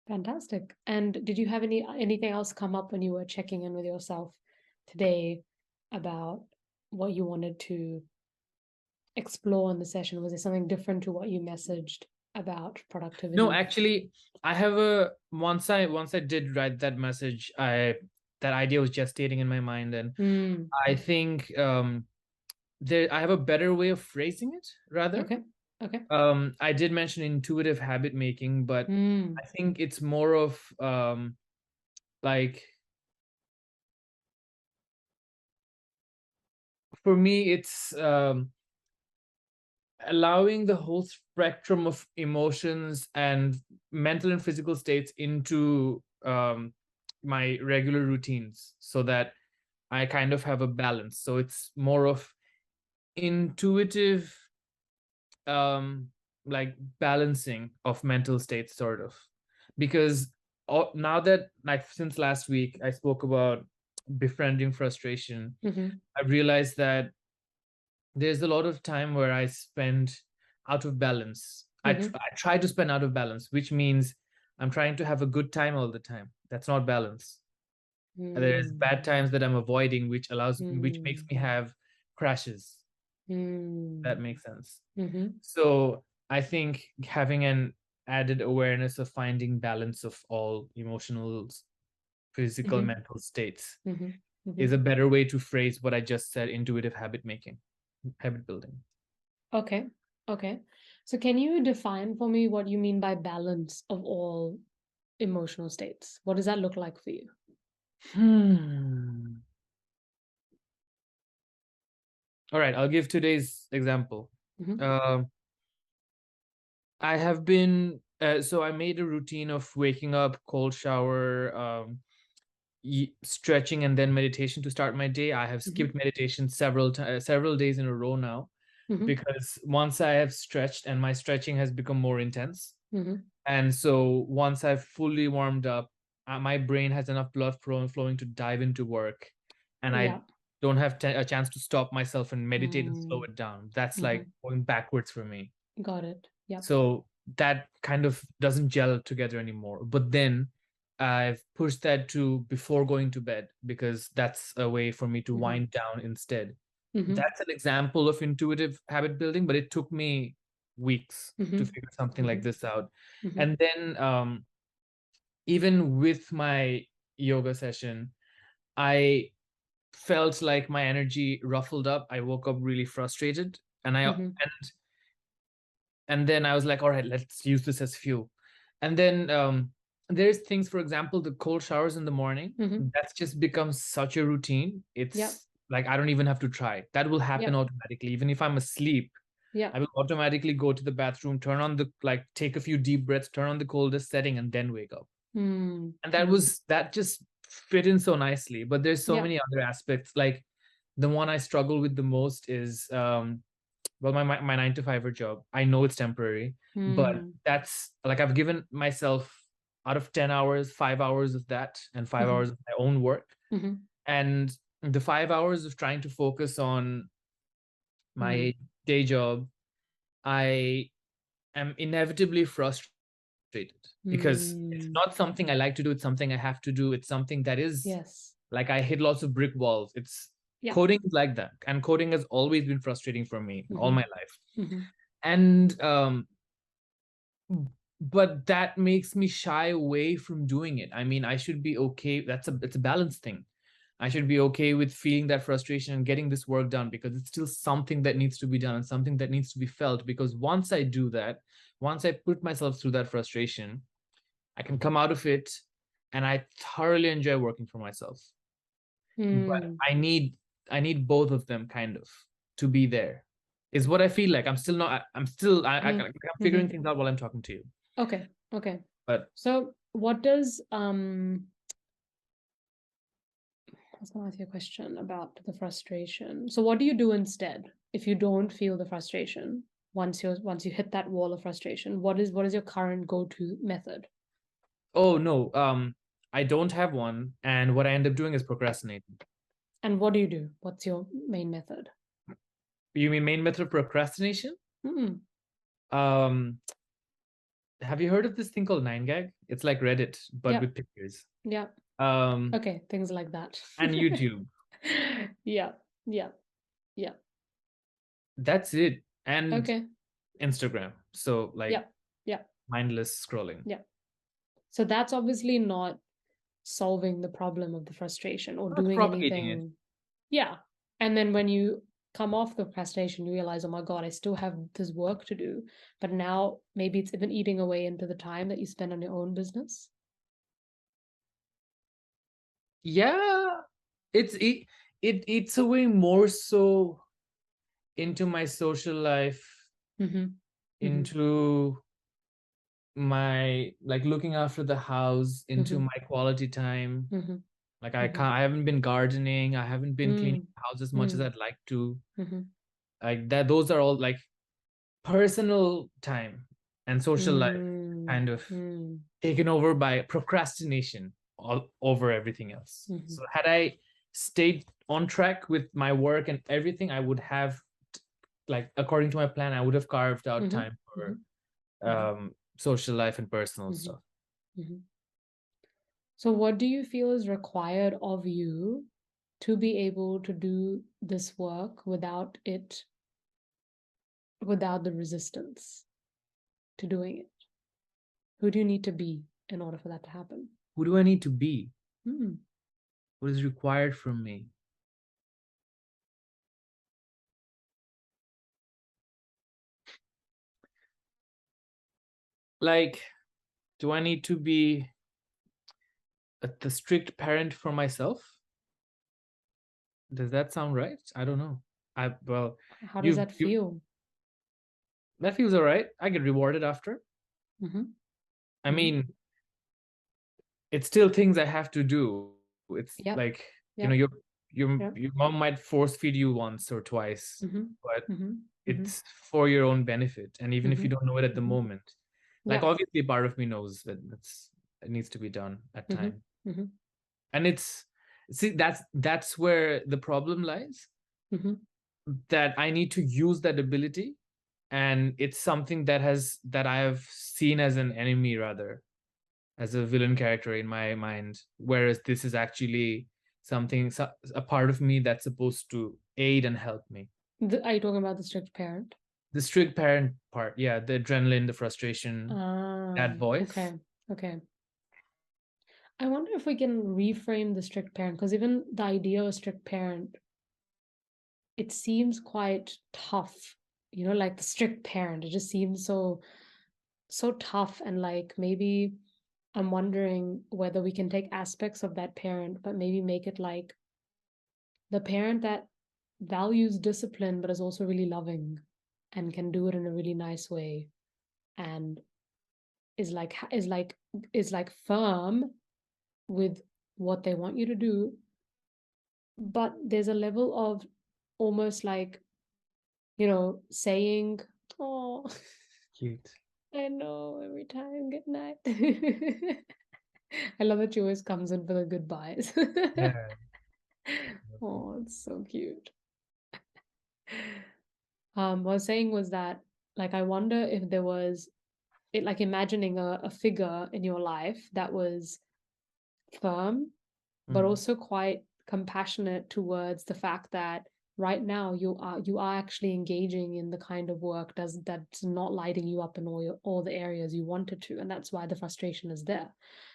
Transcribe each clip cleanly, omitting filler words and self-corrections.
Fantastic. And did you have anything else come up when you were checking in with yourself today about what you wanted to explore in the session? Was there something different to what you messaged about No, productivity? actually, I have a once I did write that message, I that idea was gestating in my mind, and Mm, I think there I have a better way of phrasing it rather. okay. Okay. I did mention intuitive habit making, but Mm, I think it's more of like for me, it's allowing the whole spectrum of emotions and mental and physical states into my regular routines so that I kind of have a balance. So it's more of intuitive, um, like balancing of mental states, sort of. Because now that, like, since last week, I spoke about befriending frustration, hmm. I realized that there's a lot of time where I spend out of balance. Hmm. I try to spend out of balance, which means I'm trying to have a good time all the time. That's not balance. There's Mm, bad times that I'm avoiding, which makes mm, me have crashes. That mm, makes sense. hmm. So I think having an added awareness of finding balance of all emotional, physical, Hmm. mental states Hmm. is Hmm. a better way to phrase what I just said: intuitive habit making, habit building. Okay. Okay. So can you define for me what you mean by balance of all emotional states? What does that look like for you? Hmm. All right, I'll give today's example. Hmm. Uh, I have been so I made a routine of waking up, cold shower, stretching, and then meditation to start my day. I have skipped Hmm. meditation several days in a row now Hmm. because once I have stretched and my stretching has become more intense, Hmm. and so once I've fully warmed up, my brain has enough blood flowing to dive into work, and I Yeah. don't have a chance to stop myself and meditate and slow Mm. it down. That's like Hmm. going backwards for me. Got it. Yep. So that kind of doesn't gel together anymore. But then I've pushed that to before going to bed because that's a way for me to Hmm. wind down instead. Hmm. That's an example of intuitive habit building, but it took me weeks to Hmm. figure something like Hmm. this out. Hmm. And then even with my yoga session, I felt like my energy ruffled up. I woke up really frustrated, Hmm. and then I was like, all right, let's use this as fuel. And then there's things, for example, the cold showers in the morning. Hmm. That's just become such a routine. Yep. It's like I don't even have to try. That will happen Yep. automatically. Even if I'm asleep, I Yep. will automatically go to the bathroom, turn on the like, take a few deep breaths, turn on the coldest setting, and then wake up. Mm. And Mm. that just fit in so nicely. But there's so Yep. many other aspects. Like the one I struggle with the most is well, my 9 to 5 job. I know it's temporary, but Mm. that's like I've given myself out of 10 hours, 5 hours of that and five Hmm. hours of my own work. Hmm. And the 5 hours of trying to focus on Mm. my day job, I am inevitably frustrated because it's Mm. not something I like to do. It's something I have to do. It's something that is Yes. like I hit lots of brick walls. It's Yep. coding is like that. And coding has always been frustrating for me all Hmm. my life. Hmm. And but that makes me shy away from doing it. I mean, I should be okay. It's a balance thing. I should be okay with feeling that frustration and getting this work done because it's still something that needs to be done and something that needs to be felt. Because once I do that, once I put myself through that frustration, I can come out of it and I thoroughly enjoy working for myself. But Mm. I need both of them kind of to be there. Is what I feel like. I'm still not. I'm still. Hmm. I'm figuring Hmm. things out while I'm talking to you. Okay. Okay. But So what does I was going to ask you a question about the frustration. So what do you do instead if you don't feel the frustration once you hit that wall of frustration? What is your current go-to method? oh no, I don't have one, and what I end up doing is procrastinating. And what do you do? What's your main method? You mean main method of procrastination? Mm. Um, have you heard of this thing called 9gag? It's like Reddit, but Yep. with pictures. Yep. Um, Okay, things like that. and YouTube. Yeah. Yeah. Yeah. That's it. And Okay. Instagram. So like Yep. Yep. mindless scrolling. Yep. So that's obviously not solving the problem of the frustration or Not doing propagating it. anything. Yeah. And then when you come off the procrastination, you realize, oh my God, I still have this work to do. But now maybe it's even eating away into the time that you spend on your own business. Yeah. It eats away more so into my social life, Mm-hmm. Mm-hmm. into my like looking after the house, into Mm-hmm. my quality time. Mm-hmm. Like Mm-hmm. I haven't been gardening, I haven't been cleaning Mm, the house as much as mm, I'd like to. mm-hmm. Like that, those are all like personal time and social life Mm, kind of mm, taken over by procrastination all over everything else. mm-hmm. So had I stayed on track with my work and everything, I would have, like according to my plan, I would have carved out Mm-hmm. time Mm-hmm. for Mm-hmm. social life and personal Mm-hmm. stuff. Mm-hmm. So what do you feel is required of you to be able to do this work without the resistance to doing it? Who do you need to be in order for that to happen? Who do I need to be? Mm, What is required from me? Like, do I need to be the strict parent for myself? Does that sound right? I don't know. I well, how does that you feel? that feels all right. I get rewarded after. Mm-hmm. I Mm-hmm. mean, it's still things I have to do. It's Yep. like, Yep. Yep. your mom might force feed you once or twice, Mm-hmm. but Mm-hmm. Mm-hmm. it's for your own benefit. And even if Mm-hmm. you don't know it at the Mm-hmm. moment, like Yep. obviously part of me knows that it needs to be done at Mm-hmm. time. Mm-hmm. And it's see that's where the problem lies, Mm-hmm. that I need to use that ability, and it's something that I have seen as an enemy, rather as a villain character in my mind, whereas this is actually a part of me that's supposed to aid and help me. Are you talking about the strict parent? The strict parent part, yeah, the adrenaline, the frustration, Ah, that voice. okay. Okay. I wonder if we can reframe the strict parent, because even the idea of a strict parent, it seems quite tough. Like the strict parent, it just seems so tough, and like maybe I'm wondering whether we can take aspects of that parent, but maybe make it like the parent that values discipline but is also really loving and can do it in a really nice way, and is like is like is like firm with what they want you to do, but there's a level of almost like, saying, oh, Cute. I know, every time, good night. I love that she always comes in for the goodbyes. Yeah. Oh, it's so cute. What I was saying was that, like, I wonder if there was it, like imagining a figure in your life that was firm but Mm. also quite compassionate towards the fact that right now you are actually engaging in the kind of work that's not lighting you up in all the areas you wanted to, and that's why the frustration is there.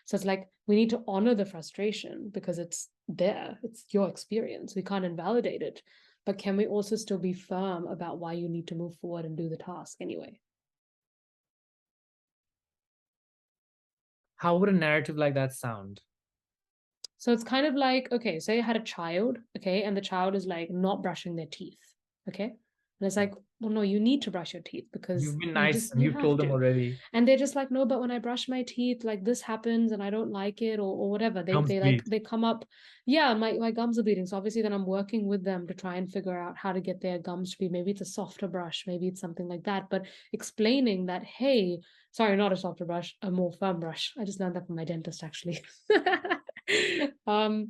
So it's like we need to honor the frustration because it's there, it's your experience, we can't invalidate it, but can we also still be firm about why you need to move forward and do the task anyway? How would a narrative like that sound? So it's kind of like, okay, say you had a child, okay, and the child is like not brushing their teeth, okay? And it's like, well, no, you need to brush your teeth because You've been you nice just and you you've have told them to. already. And they're just like, no, but when I brush my teeth, like this happens and I don't like it, or whatever. They Gums they like bleed. they come up, yeah, my gums are bleeding. So obviously then I'm working with them to try and figure out how to get their gums to be, maybe it's a softer brush, maybe it's something like that. But explaining that, hey, sorry, not a softer brush, a more firm brush. I just learned that from my dentist actually. um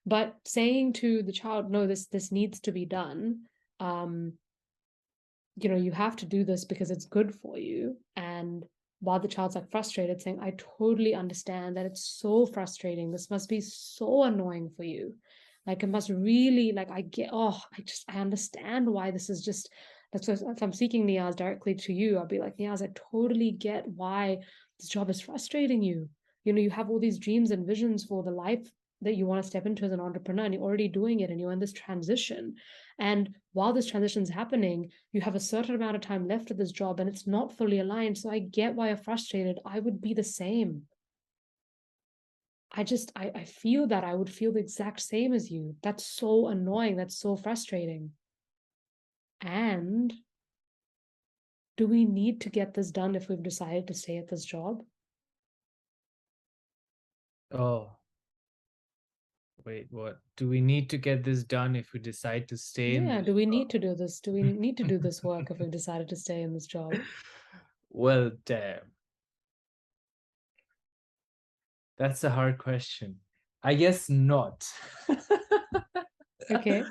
but saying to the child, no, this needs to be done, um you have to do this because it's good for you, and while the child's like frustrated, saying, I totally understand that it's so frustrating. This must be so annoying for you. Like, it must really, like, I get, oh, I understand why this is just, that's what, if I'm speaking, Niaz, directly to you, I'll be like, Niaz, I totally get why this job is frustrating you. You know, you have all these dreams and visions for the life that you want to step into as an entrepreneur, and you're already doing it, and you're in this transition. And while this transition is happening, you have a certain amount of time left at this job and it's not fully aligned. So I get why you're frustrated. I would be the same. I feel that I would feel the exact same as you. That's so annoying. That's so frustrating. And do we need to get this done if we've decided to stay at this job? Oh, wait, what? Do we need to get this done if we decide to stay in Yeah, this do we job? need to do this? Do we need to do this work if we've decided to stay in this job? Well, damn. That's a hard question. I guess not. Okay.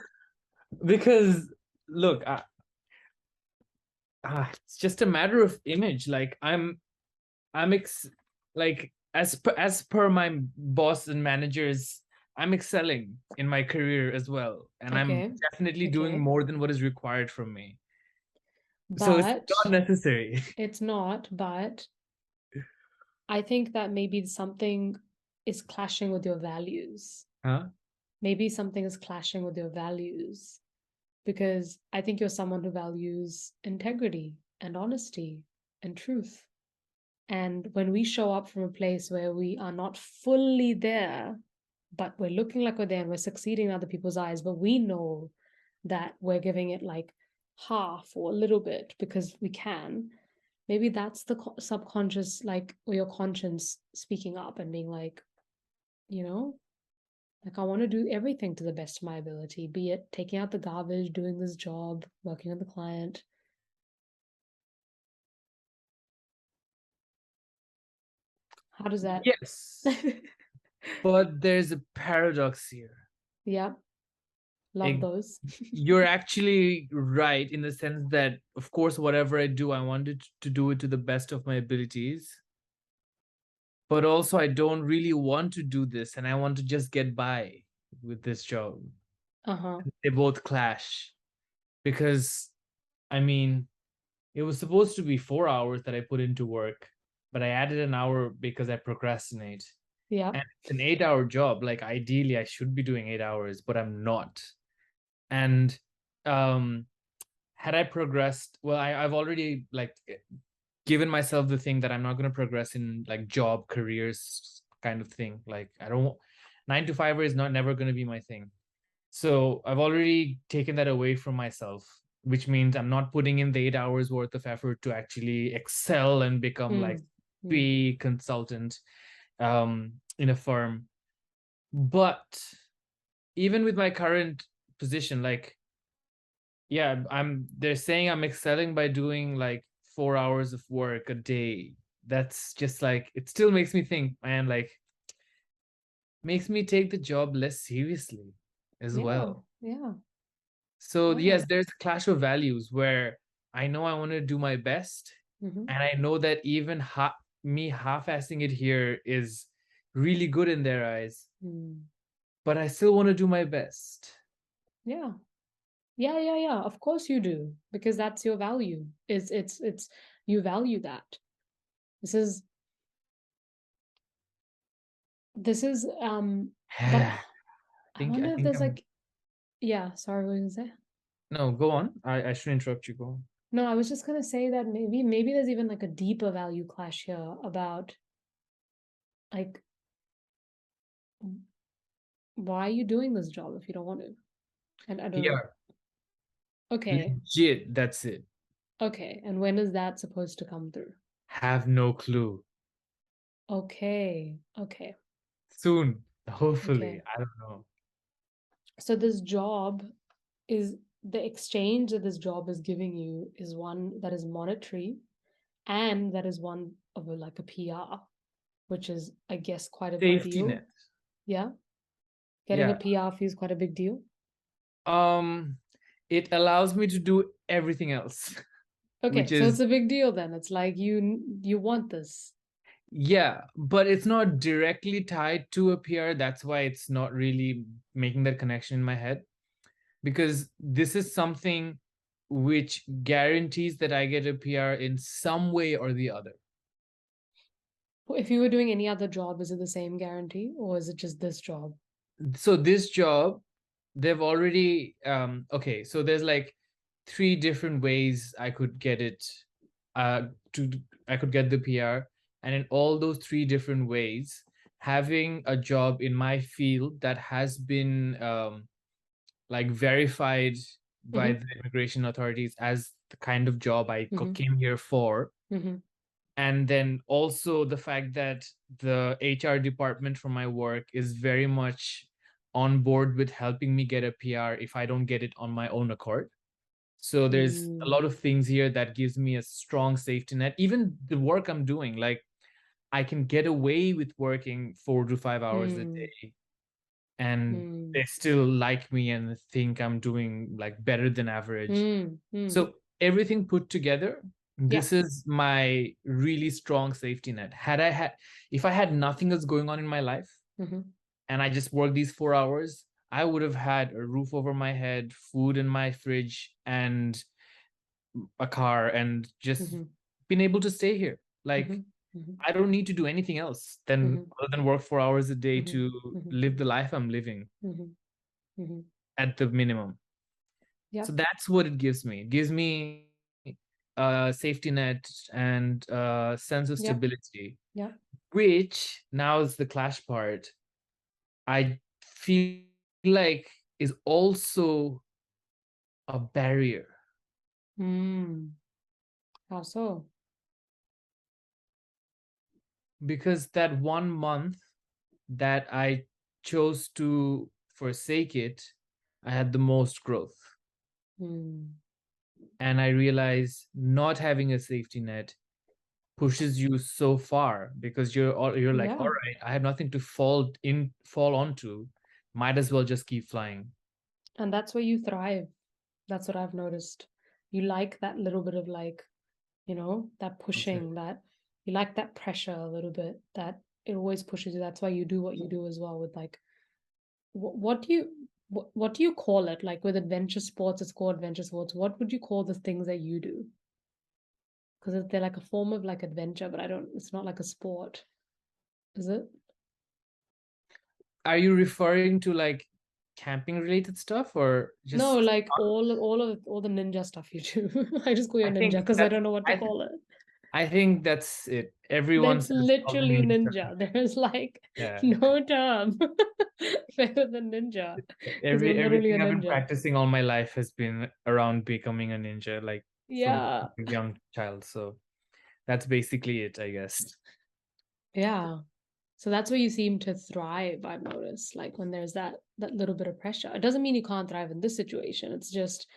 Because look, it's just a matter of image. Like I'm like as per my boss and managers, I'm excelling in my career as well, and I'm Okay. definitely doing Okay. more than what is required from me. So it's But not necessary. it's not, but I think that maybe something is clashing with your values. Huh? Maybe something is clashing with your values because I think you're someone who values integrity and honesty and truth. And when we show up from a place where we are not fully there, but we're looking like we're there and we're succeeding in other people's eyes, but we know that we're giving it like half or a little bit because we can, maybe that's the subconscious, like, or your conscience speaking up and being like, you know, like, I want to do everything to the best of my ability, be it taking out the garbage, doing this job, working with the client. How does that? Yes, but there's a paradox here. Yeah, love It, those. you're actually right in the sense that, of course, whatever I do, I wanted to do it to the best of my abilities. But also, I don't really want to do this, and I want to just get by with this job. Uh-huh. They both clash because, I mean, it was supposed to be 4 hours that I put into work, but I added an hour because I procrastinate. Yeah. And it's an 8 hour job. Like, ideally, I should be doing 8 hours, but I'm not. And um, had I progressed, well, I've already like given myself the thing that I'm not going to progress in like job careers kind of thing. Like, I don't, 9 to 5 is not never going to be my thing. So I've already taken that away from myself, which means I'm not putting in the 8 hours worth of effort to actually excel and become like Mm. Mm. be consultant in a firm. But even with my current position, like, yeah, they're saying I'm excelling by doing like 4 hours of work a day. That's just like, it still makes me think, man, like, makes me take the job less seriously as Yeah. well. Yeah. So Yeah. yes, there's a clash of values where I know I want to do my best, Mm-hmm. and I know that even me half-assing it here is really good in their eyes, Mm. but I still want to do my best. Yeah. Yeah, yeah, yeah. Of course you do, because that's your value. It's you value that. This is this is but I I think I wonder if think there's I'm like, yeah, sorry, what were you gonna say? no, go on. I should interrupt you. Go on. No, I was just gonna say that maybe there's even like a deeper value clash here about like, why are you doing this job if you don't want to? And I don't, Yeah, okay, legit. That's it. okay. And when is that supposed to come through? Have no clue. Okay, okay, Soon, hopefully. okay. I don't know. So this job is the exchange that this job is giving you is one that is monetary, and that is one of like a PR, which is, I guess, quite a big Safety deal. net. Yeah. Getting a Yeah. PR fee is quite a big deal. Um, it allows me to do everything else. Okay, which so it's is, a big deal then. It's like you want this. yeah, but it's not directly tied to a PR. That's why it's not really making that connection in my head, because this is something which guarantees that I get a PR in some way or the other. If you were doing any other job, is it the same guarantee or is it just this job? So this job, they've already okay, so there's like three different ways I could get it, to I could get the PR. And in all those three different ways, having a job in my field that has been like verified by Mm-hmm. the immigration authorities as the kind of job I Mm-hmm. came here for, Mm-hmm. and then also the fact that the HR department for my work is very much on board with helping me get a PR if I don't get it on my own accord. So there's a Mm. lot of things here that gives me a strong safety net. Even the work I'm doing, like I can get away with working 4 to 5 hours a Mm. day, and Mm. they still like me and think I'm doing like better than average. Mm. Mm. So everything put together, Yeah. this is my really strong safety net. If I had nothing else going on in my life Mm-hmm. and I just worked these 4 hours, I would have had a roof over my head, food in my fridge, and a car, and just Mm-hmm. been able to stay here. Mm-hmm. Like, Mm-hmm. I don't need to do anything else than Mm-hmm. other than work 4 hours a day Mm-hmm. to Mm-hmm. live the life I'm living Mm-hmm. Mm-hmm. at the minimum. So Yep. that's what it gives me. It gives me a safety net and a sense of Yep. stability, Yep. which now is the clash part. I feel like is also a barrier, Mm. How so? because that 1 month that I chose to forsake it, I had the most growth. Mm. And I realized not having a safety net pushes you so far, because you're like, all Yeah. right, I have nothing to fall onto. Might as well just keep flying. And that's where you thrive. That's what I've noticed. You like that little bit of like, that That's it. pushing, that you like that pressure a little bit, that it always pushes you. That's why you do what you do as well with like what do you what do you call it? Like with adventure sports, it's called adventure sports. What would you call the things that you do? Because they're like a form of like adventure, but I don't, it's not like a sport, is it? Are you referring to like camping related stuff or No, just like all the ninja stuff you do. I just call you a I ninja think because I that's don't know what to I th- call it. I think that's it. Everyone That's says call me literally ninja. ninja. There's like Yeah. no term better than ninja because you're literally a Everything I've been ninja. practicing all my life has been around becoming a ninja, like from Yeah. a young child. So that's basically it, I guess. Yeah. So that's where you seem to thrive, I've noticed. Like when there's that little bit of pressure. It doesn't mean you can't thrive in this situation. It's just,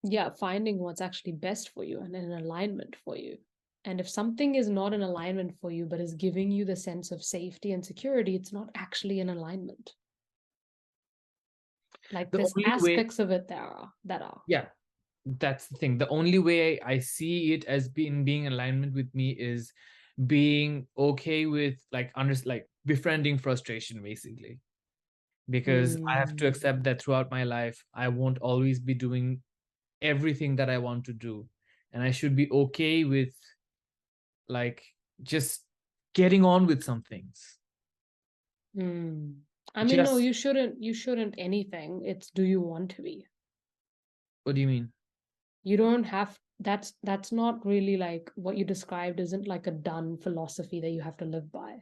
yeah, finding what's actually best for you and in alignment for you. And if something is not in alignment for you, but is giving you the sense of safety and security, it's not actually in alignment. Like The there's only way, aspects of it that are. yeah, that's the thing. The only way I see it as being alignment with me is being okay with like befriending frustration, basically. Because I have to Mm, accept that throughout my life, I won't always be doing everything that I want to do. And I should be okay with like just getting on with some things. mm. I mean, no, Just, you shouldn't anything. It's do you want to be? what do you mean? You don't have that's not really like what you described isn't like a done philosophy that you have to live by.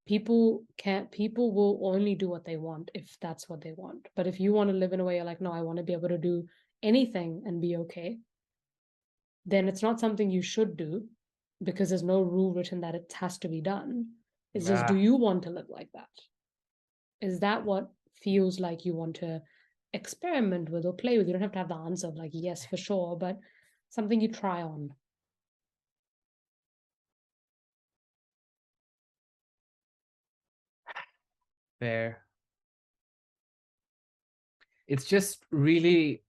People will only do what they want if that's what they want. But if you want to live in a way you're like, no, I want to be able to do anything and be okay, then it's not something you should do because there's no rule written that it has to be done. It's just, do Ah, you want to live like that? Is that what feels like you want to experiment with or play with? You don't have to have the answer of like, yes, for sure, but something you try on. fair. It's just really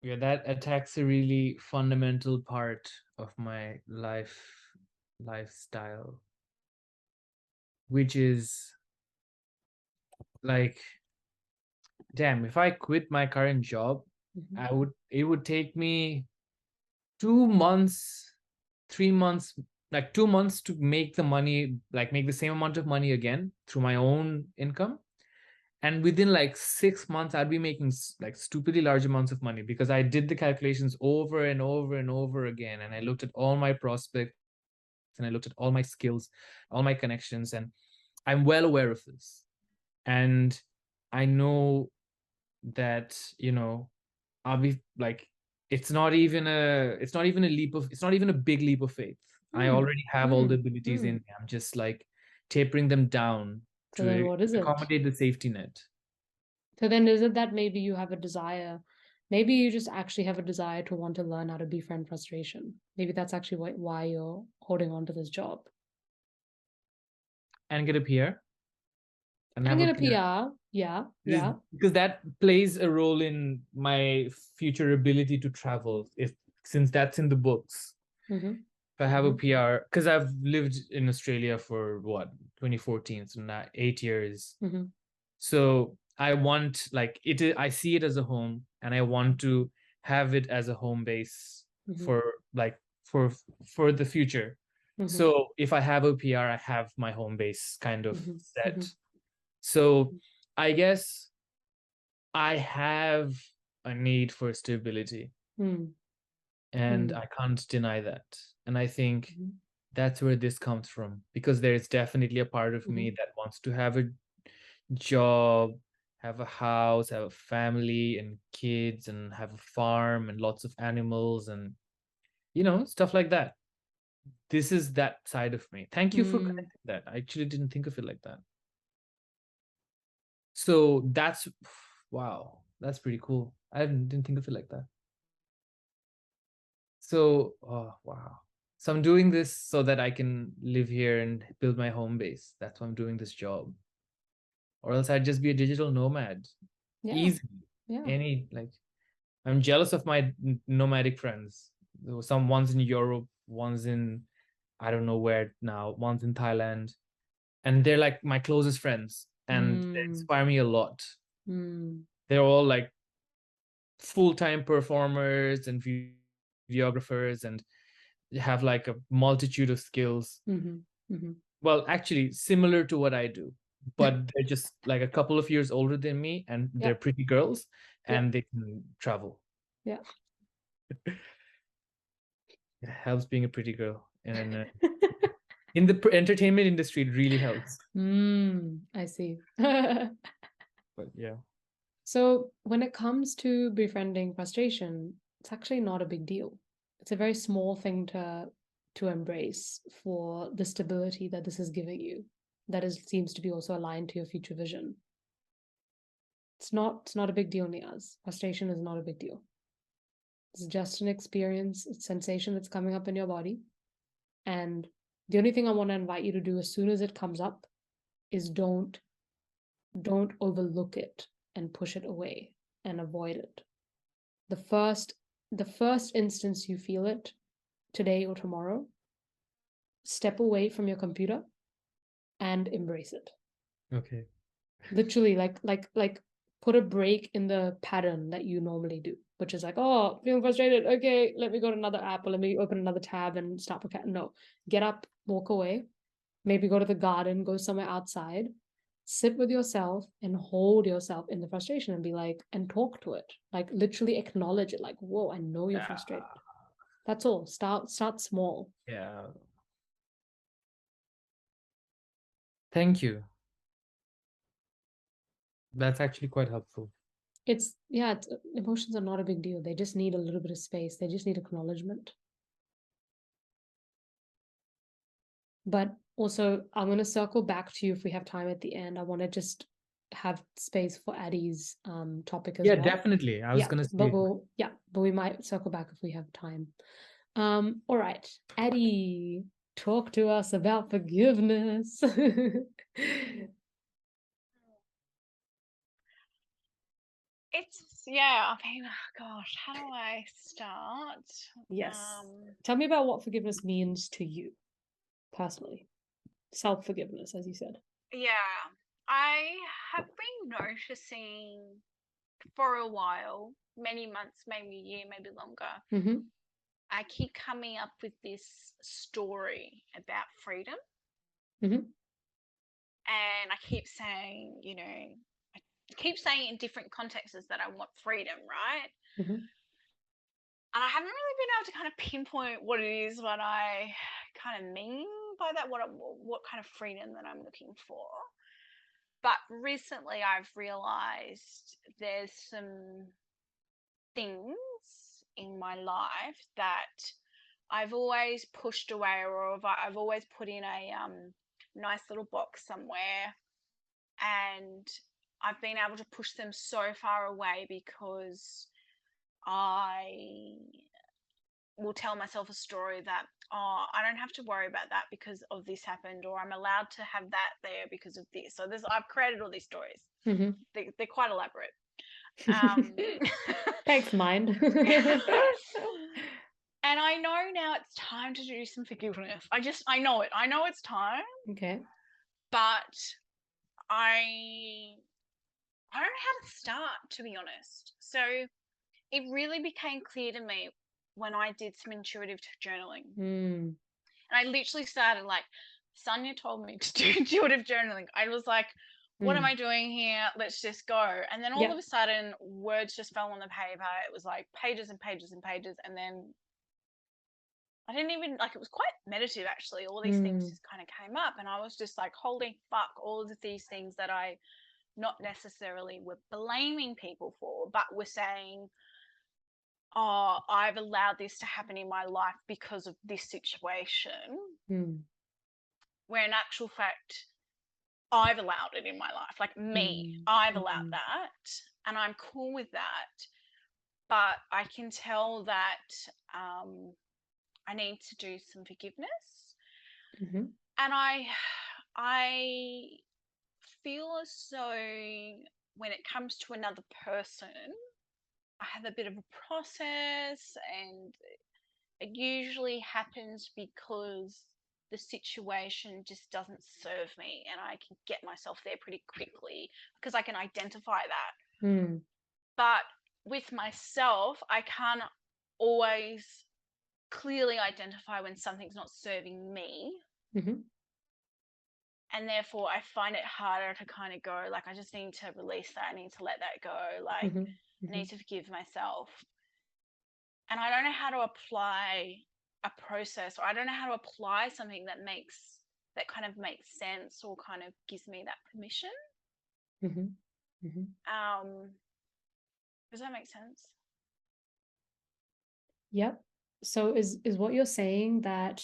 Yeah, that attacks a really fundamental part of my lifestyle, which is like, damn, if I quit my current job, Mhm. it would take me 2 months, 3 months, like 2 months to make the money, like make the same amount of money again through my own income. And within like 6 months, I'd be making like stupidly large amounts of money because I did the calculations over and over and over again. And I looked at all my prospects and I looked at all my skills, all my connections, and I'm well aware of this. And I know that, I'll be like, it's not even a big leap of faith. I Hmm. already have all the Hmm. abilities in Hmm. me. I'm just like tapering them down So then to what is it? accommodate the safety net. So then is it that maybe you have a desire, maybe you just actually have a desire to want to learn how to befriend frustration. Maybe that's actually why you're holding on to this job. And get a PR and And have a get a PR. PR. Yeah, yeah. Because that plays a role in my future ability to travel, if since that's in the books. Mm-hmm. If I have a Mm-hmm. PR, because I've lived in Australia for what, 2014, so now 8 years. Mm-hmm. So I want, like, I see it as a home, and I want to have it as a home base Mm-hmm. for, like, for for the future. Mm-hmm. So if I have a PR, I have my home base kind of Mm-hmm. set. Mm-hmm. So I guess I have a need for stability, and Mm-hmm. I can't deny that. And I think Mm-hmm. that's where this comes from, because there is definitely a part of Mm-hmm. me that wants to have a job, have a house, have a family and kids, and have a farm and lots of animals and, stuff like that. This is that side of me. Thank you for Mm. connecting that. I actually didn't think of it like that. So that's, wow, that's pretty cool. I didn't think of it like that. So, oh, wow. So I'm doing this so that I can live here and build my home base. That's why I'm doing this job. Or else I'd just be a digital nomad. Yeah. Easy. Yeah. Like, I'm jealous of my nomadic friends. There were some ones in Europe, ones in, I don't know where now, ones in Thailand. And they're like my closest friends and they Mm. inspire me a lot. Mm. They're all like full-time performers and videographers and have like a multitude of skills. Mm-hmm. Mm-hmm. Well, actually, similar to what I do, but they're just like a couple of years older than me, and they're Yeah. pretty girls, Yeah. and they can travel. Yeah. It helps being a pretty girl, and in the entertainment industry, it really helps. I see. But yeah, So when it comes to befriending frustration, it's actually not a big deal. It's a very small thing to embrace for the stability that this is giving you. That is seems to be also aligned to your future vision. It's not a big deal, Niaz. Frustration is not a big deal. It's just an experience, a sensation that's coming up in your body. And the only thing I want to invite you to do as soon as it comes up is don't overlook it and push it away and avoid it. The first the first instance you feel it, today or tomorrow, step away from your computer and embrace it. okay. Literally, like put a break in the pattern that you normally do, which is like, oh, feeling frustrated, okay, let me go to another app or let me open another tab and stop. No, get up, walk away, maybe go to the garden, go somewhere outside, sit with yourself and hold yourself in the frustration and be like, and talk to it, like literally acknowledge it, like, whoa, I know you're Yeah, frustrated. That's all. Start small. yeah. Thank you. That's actually quite helpful. Emotions are not a big deal. They just need a little bit of space. They just need acknowledgement. But also, I'm going to circle back to you if we have time at the end. I want to just have space for Addie's topic as Yeah, well. definitely. I was Yeah, gonna but say, we might circle back if we have time. All right, Addie, talk to us about forgiveness. It's Yeah, I mean, gosh, how do I start? Yes. Um, Tell me about what forgiveness means to you personally. Self-forgiveness, as you said. yeah, I have been noticing for a while, many months, maybe a year, maybe longer, Mm-hmm. I keep coming up with this story about freedom. Mm-hmm. And I keep saying, I keep saying in different contexts that I want freedom, right? Mm-hmm. And I haven't really been able to kind of pinpoint what it is, what I kind of mean by that, what kind of freedom that I'm looking for. But recently I've realized there's some things in my life that I've always pushed away, or I've always put in a nice little box somewhere, and I've been able to push them so far away because I will tell myself a story that, oh, I don't have to worry about that because of this happened, or I'm allowed to have that there because of this. So I've created all these stories. Mm-hmm. They're quite elaborate. Um, Thanks, mind. and I know now it's time to do some forgiveness. I know it. I know it's time, Okay. but I I don't know how to start, to be honest. So it really became clear to me when I did some intuitive journaling. Mm. And I literally started like, Sonia told me to do intuitive journaling. I was like, what am Mm. I doing here? Let's just go. And then all Yeah. of a sudden, words just fell on the paper. It was like pages and pages and pages. And then I didn't even like, it was quite meditative actually. All these things Mm. just kind of came up. And I was just like, holy fuck, all of these things that I not necessarily were blaming people for, but were saying, oh, I've allowed this to happen in my life because of this situation, Mm. where in actual fact, I've allowed it in my life. Like me, Mm. I've allowed Mm. that, and I'm cool with that. But I can tell that I need to do some forgiveness, Mm-hmm. and I feel as though when it comes to another person, I have a bit of a process, and it usually happens because the situation just doesn't serve me, and I can get myself there pretty quickly because I can identify that. Mm. But with myself, I can't always clearly identify when something's not serving me. Mm-hmm. And therefore, I find it harder to kind of go, like, I just need to release that. I need to let that go. Like, Mm-hmm. I Mm-hmm. need to forgive myself. And I don't know how to apply a process, or I don't know how to apply something that kind of makes sense or kind of gives me that permission. Mm-hmm. Mm-hmm. Um, does that make sense? Yep. So is what you're saying that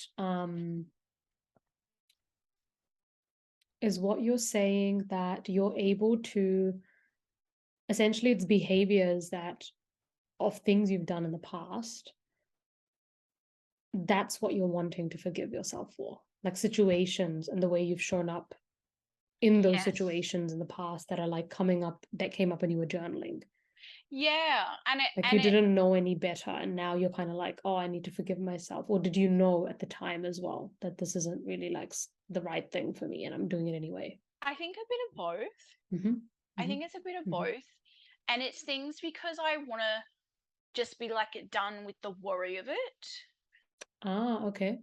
is what you're saying that you're able to essentially it's behaviors that of things you've done in the past, that's what you're wanting to forgive yourself for, like situations and the way you've shown up in those Yes. situations in the past that are like coming up that came up when you were journaling, Yeah, and it like you and it didn't know any better and now you're kind of like, oh, I need to forgive myself, or did you know at the time as well that this isn't really like the right thing for me and I'm doing it anyway? I think a bit of both. Mm-hmm. I Mm-hmm. think it's a bit of Mm-hmm. both. And it's things because I want to just be like it done with the worry of it. Ah, okay.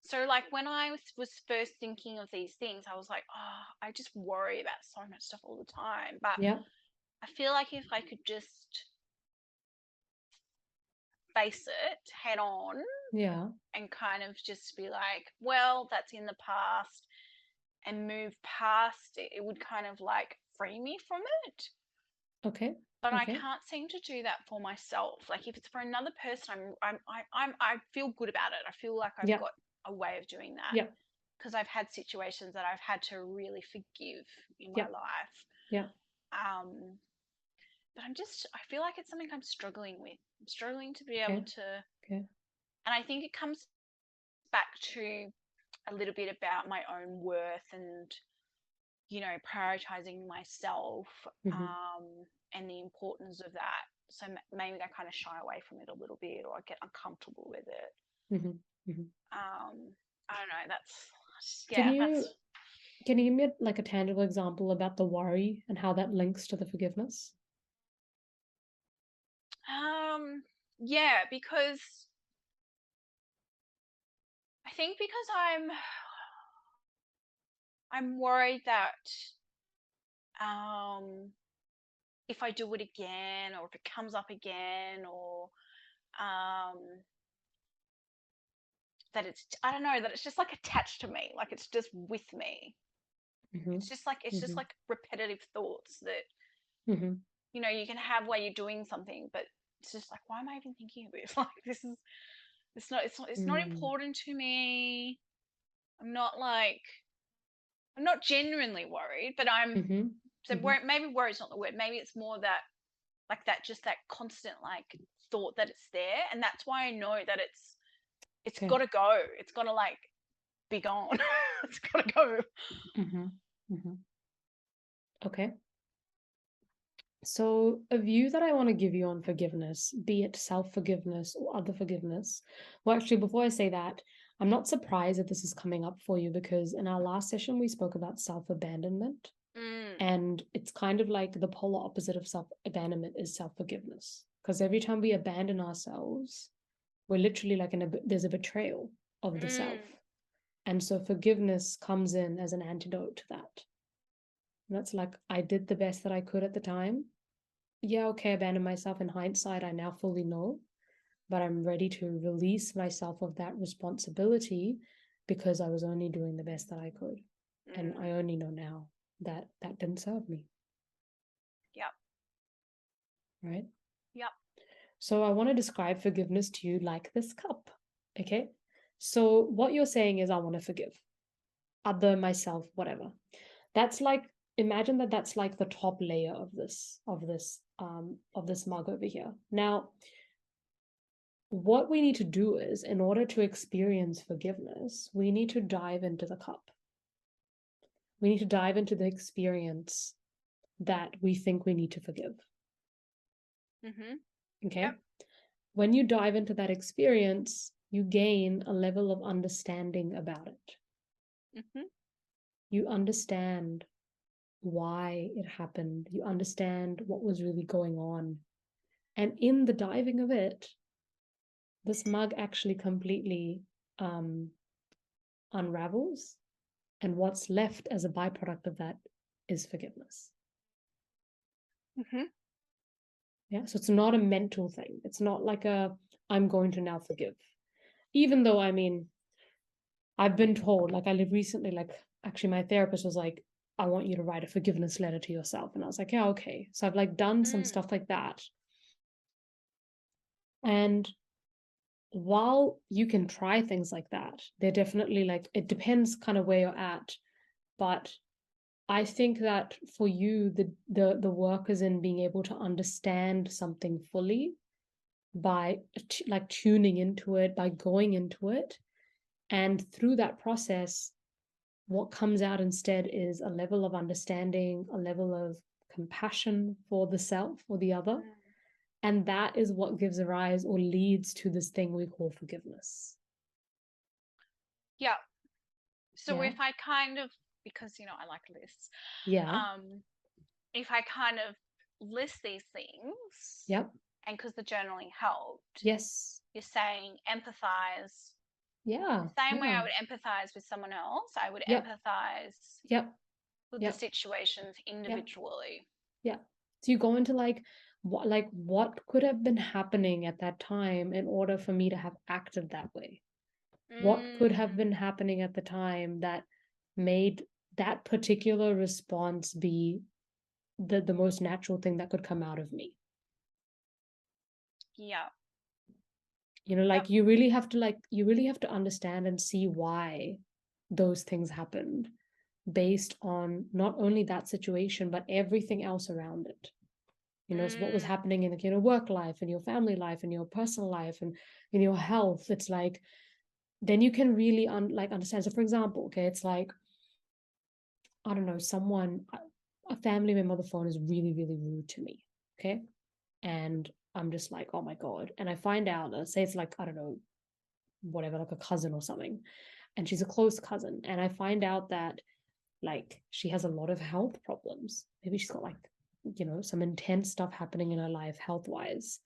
So like when I was first thinking of these things, I was like, oh, I just worry about so much stuff all the time. But Yeah. I feel like if I could just face it head on Yeah. and kind of just be like, well, that's in the past, and move past it, it would kind of like free me from it. Okay. But I Okay. can't seem to do that for myself. Like if it's for another person, I feel good about it. I feel like I've Yeah. got a way of doing that Yeah. because I've had situations that I've had to really forgive in my Yeah. life. Yeah. Um, but I feel like it's something I'm struggling with. I'm struggling to be able Okay. to, Okay. and I think it comes back to a little bit about my own worth and, prioritizing myself, Mm-hmm. and the importance of that. so maybe I kind of shy away from it a little bit, or I get uncomfortable with it. I don't know. Can Yeah, you give me like a tangible example about the worry and how that links to the forgiveness? Yeah, because I think because I'm worried that if I do it again, or if it comes up again, or um that it's, I don't know, that it's just like attached to me, like it's just with me. It's just like repetitive thoughts that you can have while you're doing something, but it's just like, why am I even thinking of this? Like, this is, it's not important to me. I'm not like, I'm not genuinely worried, but I'm, so maybe worry's not the word. Maybe it's more that, like, that, just that constant like thought that it's there, and that's why I know that it's got to go. It's got to like be gone. It's got to go. Okay. So a view that I want to give you on forgiveness, be it self-forgiveness or other forgiveness. Well, actually, before I say that, I'm not surprised that this is coming up for you, because in our last session, we spoke about self-abandonment. And it's kind of like the polar opposite of self-abandonment is self-forgiveness. Because every time we abandon ourselves, we're literally like there's a betrayal of the self. And so forgiveness comes in as an antidote to that. And that's like, I did the best that I could at the time. Yeah, okay, I abandoned myself. In hindsight, I now fully know, but I'm ready to release myself of that responsibility because I was only doing the best that I could. And I only know now that that didn't serve me. Yep. Right? Yep. So I want to describe forgiveness to you like this cup. Okay? So what you're saying is, I want to forgive other, myself, whatever. That's like, imagine that that's like the top layer of this mug over here. Now, what we need to do is, in order to experience forgiveness, we need to dive into the cup. We need to dive into the experience that we think we need to forgive. Okay? Yep. When you dive into that experience, you gain a level of understanding about it. You understand why it happened. You understand what was really going on. And in the diving of it, this mug actually completely unravels. And what's left as a byproduct of that is forgiveness. Yeah, so it's not a mental thing. It's not like I'm going to now forgive. Even though, I mean, I've been told, like I live recently, like actually my therapist was like, I want you to write a forgiveness letter to yourself. And I was like, yeah, okay. So I've like done some stuff like that. And while you can try things like that, they're definitely like, it depends kind of where you're at. But I think that for you, the work is in being able to understand something fully by like tuning into it, by going into it. And through that process, what comes out instead is a level of understanding, a level of compassion for the self or the other. And that is what gives rise or leads to this thing we call forgiveness. Yeah. So if I kind of, because, I like lists. Yeah. If I kind of list these things. Yep. And because the journaling helped. Yes. You're saying empathize. Yeah. The same way I would empathize with someone else, I would empathize with the situations individually. Yeah. So you go into like what could have been happening at that time in order for me to have acted that way? What could have been happening at the time that made that particular response be the most natural thing that could come out of me? Yeah. Like you really have to understand and see why those things happened based on not only that situation, but everything else around it. So what was happening in your work life, in your family life, in your personal life, and in your health. It's like, then you can really understand. So for example, okay, it's like, I don't know, a family member on the phone is really, really rude to me. Okay. And I'm just like, oh my God. And I find out, let's say it's like, I don't know, whatever, like a cousin or something, and she's a close cousin. And I find out that like she has a lot of health problems. Maybe she's got like, some intense stuff happening in her life health wise.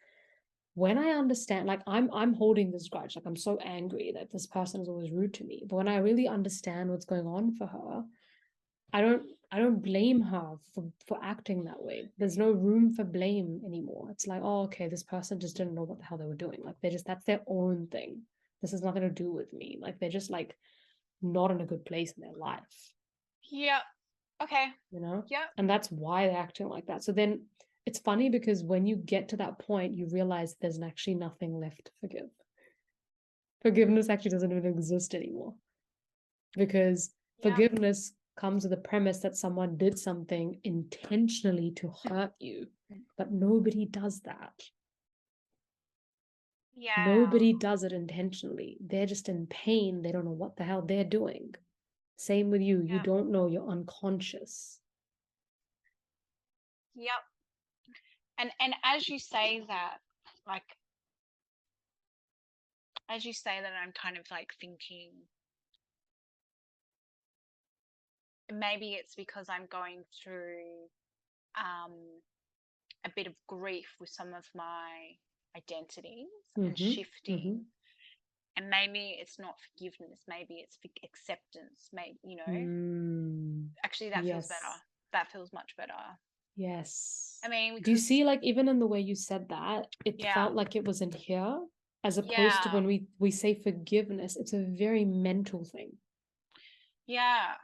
When I understand, like I'm holding this grudge, like I'm so angry that this person is always rude to me. But when I really understand what's going on for her, I don't blame her for acting that way. There's no room for blame anymore. It's like, oh, okay, this person just didn't know what the hell they were doing. Like that's their own thing. This has nothing to do with me. Like they're just like not in a good place in their life. Yep. Okay. Yep. And that's why they're acting like that. So then it's funny because when you get to that point, you realize there's actually nothing left to forgive. Forgiveness actually doesn't even exist anymore, because forgiveness comes with the premise that someone did something intentionally to hurt you, but nobody does that. Nobody does it intentionally. They're just in pain. They don't know what the hell they're doing. Same with you. You don't know, you're unconscious. Yep. And as you say that, like, as you say that, I'm kind of like thinking maybe it's because I'm going through a bit of grief with some of my identities and shifting. And maybe it's not forgiveness, maybe it's acceptance, maybe, actually that feels better. That feels much better. Yes. I mean, do you see, like, even in the way you said that, it felt like it was in here, as opposed to when we say forgiveness, it's a very mental thing. Yeah.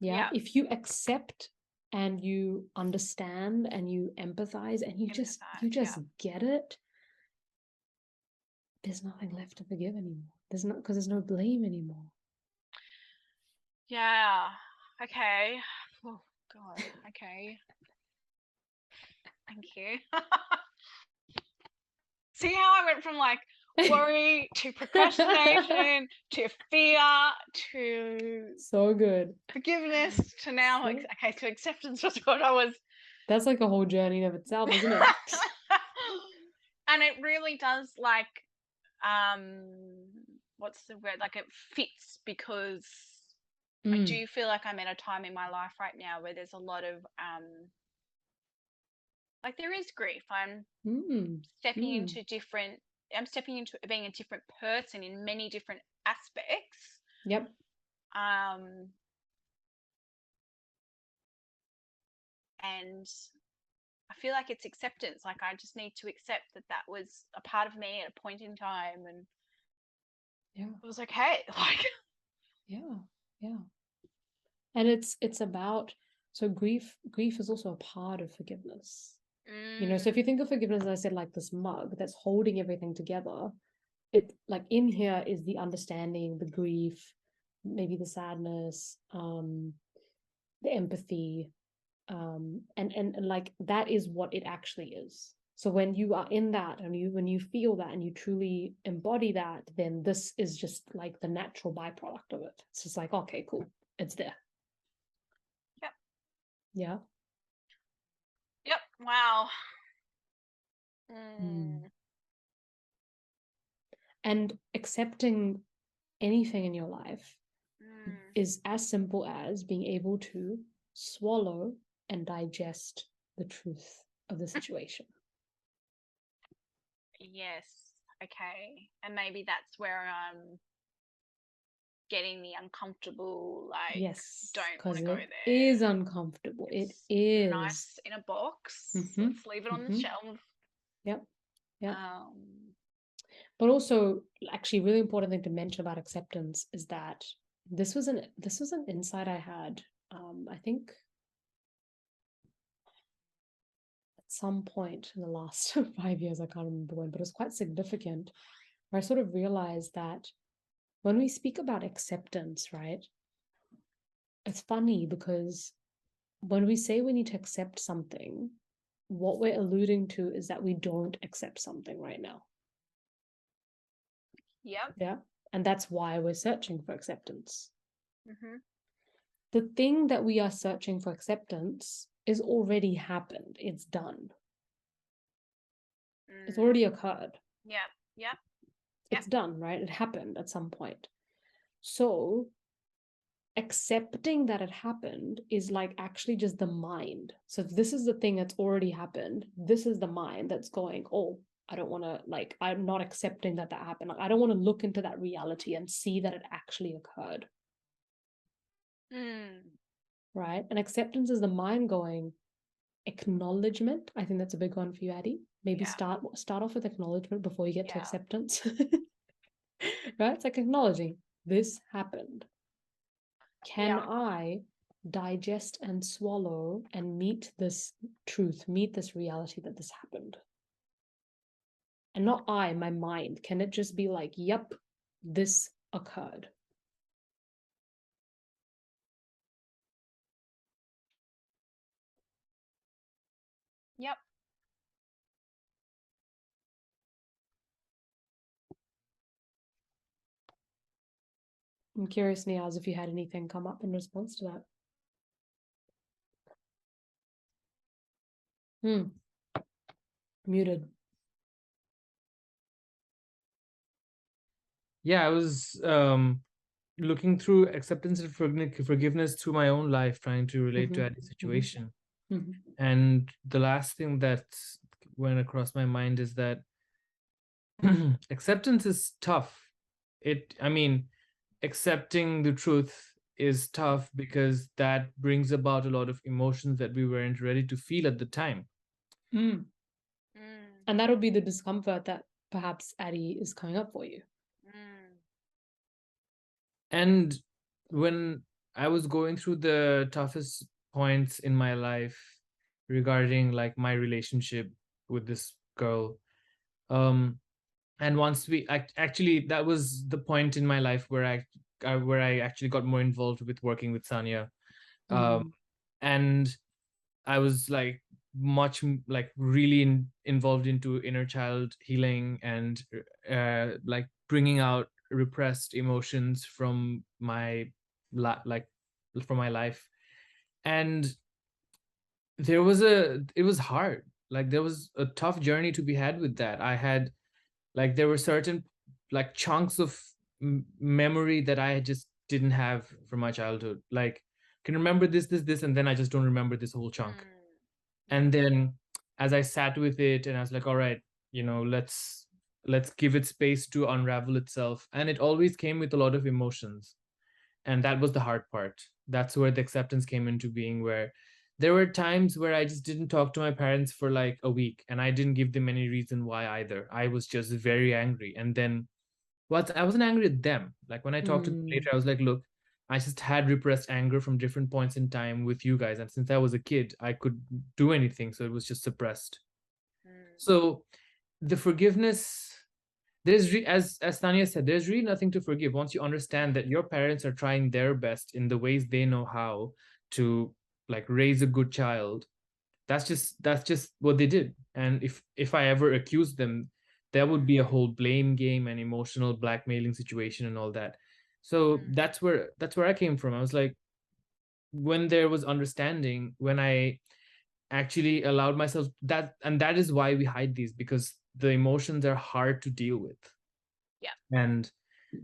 If you accept and you understand and you empathize and you just get it, there's nothing left to forgive anymore. Because there's no blame anymore. Yeah. Okay. Oh God. Okay. Thank you. See how I went from like worry to procrastination to fear to so good forgiveness to now to acceptance was what I was. That's like a whole journey in of itself, isn't it? And it really does, like, what's the word? Like, it fits because I do feel like I'm at a time in my life right now where there's a lot of like there is grief. I'm stepping into being a different person in many different aspects. Yep. And I feel like it's acceptance. Like I just need to accept that was a part of me at a point in time, and it was okay. Like, yeah. And it's about, so grief is also a part of forgiveness. So if you think of forgiveness, as I said, like this mug that's holding everything together, it, like, in here is the understanding, the grief, maybe the sadness, the empathy, and like that is what it actually is. So when you are in that and when you feel that and you truly embody that, then this is just like the natural byproduct of it. It's just like, okay, cool, it's there. Yep. Yeah. Yep. Wow. And accepting anything in your life is as simple as being able to swallow and digest the truth of the situation. Yes. Okay. And maybe that's where I'm getting the uncomfortable, like, don't want to go there. It is uncomfortable. It is nice in a box. Let's leave it on the shelf. Yep. But also, actually, really important thing to mention about acceptance is that this was an insight I had, I think at some point in the last 5 years, I can't remember when, but it was quite significant, where I sort of realized that when we speak about acceptance, right, it's funny because when we say we need to accept something, what we're alluding to is that we don't accept something right now. Yep. Yeah. And that's why we're searching for acceptance. The thing that we are searching for acceptance is already happened. It's done. It's already occurred. Yeah. Yep. It's done, right? It happened at some point. So accepting that it happened is like actually just the mind. So if this is the thing that's already happened, this is the mind that's going, oh, I don't want to, like, I'm not accepting that happened. Like, I don't want to look into that reality and see that it actually occurred. Right? And acceptance is the mind going, acknowledgement. I think that's a big one for you, Addie. Maybe start off with acknowledgement before you get to acceptance. Right? It's like acknowledging this happened. Can I digest and swallow and meet this truth, meet this reality that this happened? And not my mind. Can it just be like, yep, this occurred? Yep. I'm curious, Niaz, if you had anything come up in response to that. Muted. Yeah, I was looking through acceptance and forgiveness through my own life, trying to relate to Addie's situation. And the last thing that went across my mind is that acceptance is tough. I mean, accepting the truth is tough because that brings about a lot of emotions that we weren't ready to feel at the time. And that would be the discomfort that perhaps Addie is coming up for you. And when I was going through the toughest points in my life regarding like my relationship with this girl, and once we actually, that was the point in my life where I actually got more involved with working with Sanya, and I was like much like really involved into inner child healing and like bringing out repressed emotions from my like from my life. And it was hard. Like there was a tough journey to be had with that. I had like there were certain like chunks of memory that I just didn't have from my childhood. Like can remember this, and then I just don't remember this whole chunk. And then as I sat with it and I was like, all right, let's give it space to unravel itself. And it always came with a lot of emotions. And that was the hard part. That's where the acceptance came into being, where there were times where I just didn't talk to my parents for like a week, and I didn't give them any reason why either. I was just very angry. And then I wasn't angry at them. Like when I talked to them later, I was like, look, I just had repressed anger from different points in time with you guys. And since I was a kid, I could do anything. So it was just suppressed. So the forgiveness, as Tanya said, there's really nothing to forgive once you understand that your parents are trying their best in the ways they know how to like raise a good child. That's just what they did. And if I ever accused them, there would be a whole blame game and emotional blackmailing situation and all that. So that's where I came from. I was like, when there was understanding, when I actually allowed myself that, and that is why we hide these, because the emotions are hard to deal with. And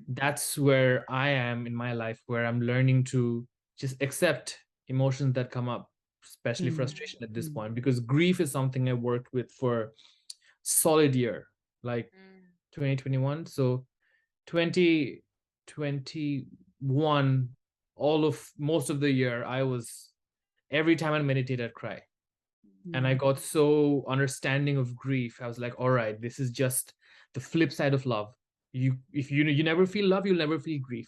that's where I am in my life, where I'm learning to just accept emotions that come up, especially frustration at this point, because grief is something I worked with for solid year, like 2021. So 2021, most of the year, every time I meditate, I'd cry. And I got so understanding of grief. I was like, all right, this is just the flip side of love. If you never feel love, you'll never feel grief.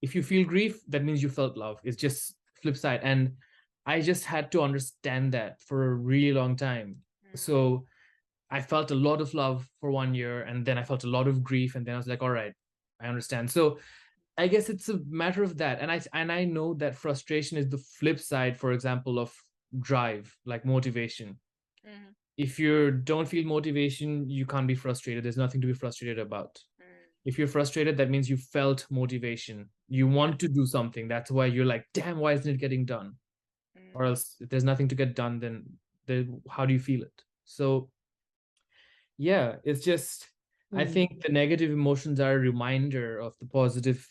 If you feel grief, that means you felt love. It's just flip side. And I just had to understand that for a really long time. So I felt a lot of love for 1 year, and then I felt a lot of grief, and then I was like, all right, I understand. So I guess it's a matter of that. And I know that frustration is the flip side, for example, of drive, like motivation. If you don't feel motivation, you can't be frustrated. There's nothing to be frustrated about. If you're frustrated, that means you felt motivation. You want to do something. That's why you're like, damn, why isn't it getting done? Or else if there's nothing to get done, then how do you feel it? So Yeah, it's just I Mm. think the negative emotions are a reminder of the positive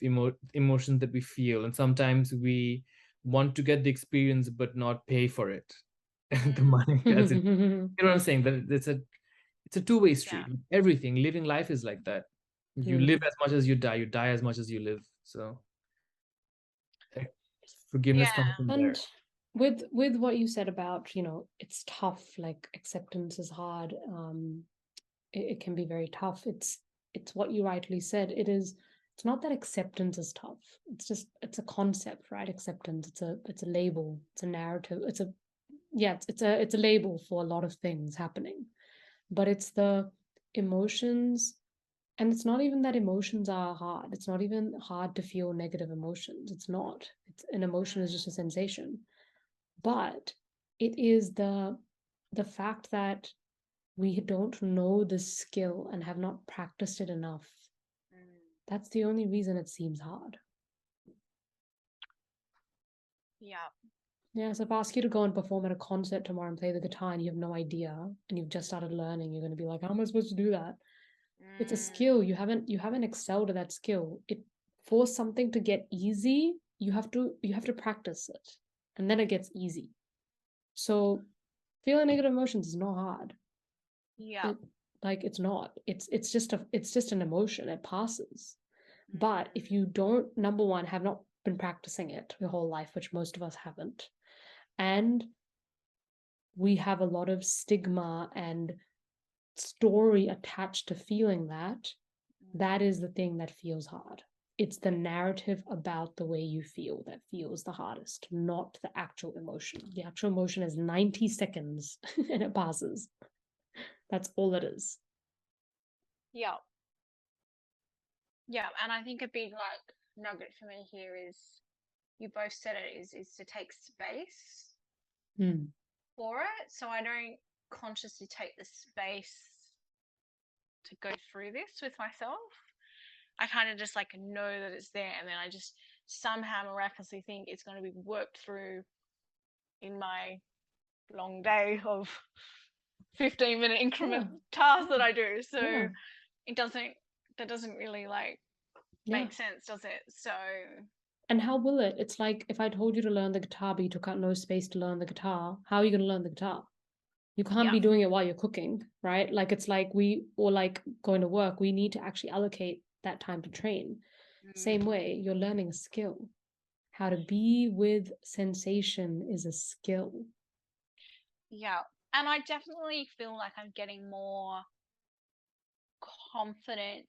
emotions that we feel, and sometimes we want to get the experience but not pay for it. The money, as in, you know what I'm saying? That it's a two-way street. Yeah. Everything, living life is like that. You live Mm. as much as you die as much as you live. So eh, forgiveness Yeah. comes from And there. with what you said about, it's tough, like acceptance is hard. It can be very tough. It's what you rightly said. It's not that acceptance is tough. It's a concept, right? Acceptance. It's a label. It's a narrative. It's a label for a lot of things happening. But it's the emotions, and it's not even that emotions are hard. It's not even hard to feel negative emotions. It's not. It's an emotion is just a sensation. But it is the fact that we don't know the skill and have not practiced it enough. That's the only reason it seems hard. Yeah. Yeah, so if I ask you to go and perform at a concert tomorrow and play the guitar and you have no idea and you've just started learning, you're going to be like, how am I supposed to do that? It's a skill. You haven't excelled at that skill. For something to get easy, you have to practice it. And then it gets easy. So feeling negative emotions is not hard. Yeah. It's not. It's just an emotion. It passes. But if you don't, number one, have not been practicing it your whole life, which most of us haven't, and we have a lot of stigma and story attached to feeling that is the thing that feels hard. It's the narrative about the way you feel that feels the hardest, not the actual emotion. The actual emotion is 90 seconds and it passes. That's all it is. Yeah. Yeah. And I think a big like nugget for me here is you both said it is to take space Mm. for it. So I don't consciously take the space to go through this with myself. I kind of just like know that it's there, and then I just somehow miraculously think it's going to be worked through in my long day of 15-minute increment Yeah. tasks that I do. So Yeah. it doesn't that doesn't really like Yeah. make sense, does it? So And how will it? It's like if I told you to learn the guitar, but you took out no space to learn the guitar, how are you going to learn the guitar? You can't yeah. be doing it while you're cooking, right? Like it's like or like going to work, we need to actually allocate that time to train. Same way, you're learning a skill. How to be with sensation is a skill. Yeah. And I definitely feel like I'm getting more confident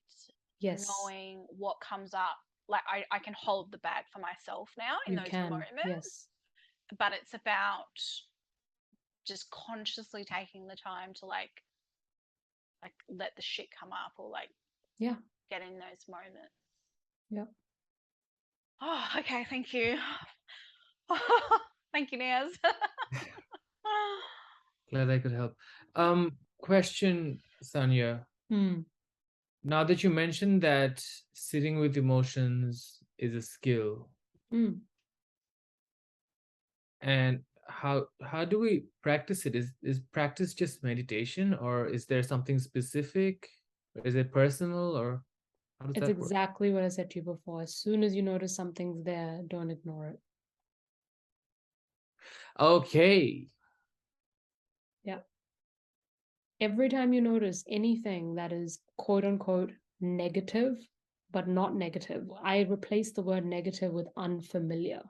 Yes, knowing what comes up. Like I can hold the bag for myself now in you those can. moments, Yes. but it's about just consciously taking the time to like let the shit come up or like Yeah. get in those moments. Yeah. Oh, okay, thank you. Thank you, Naz. Glad I could help. Question, Sanya. Mm. Now that you mentioned that sitting with emotions is a skill, Mm. and how do we practice it? Is practice just meditation, or is there something specific? Or is it personal, or how does It's that work? exactly what I said to you before. As soon as you notice something's there, don't ignore it. Okay. Yeah. Every time you notice anything that is quote unquote negative, but not negative, I replace the word negative with unfamiliar.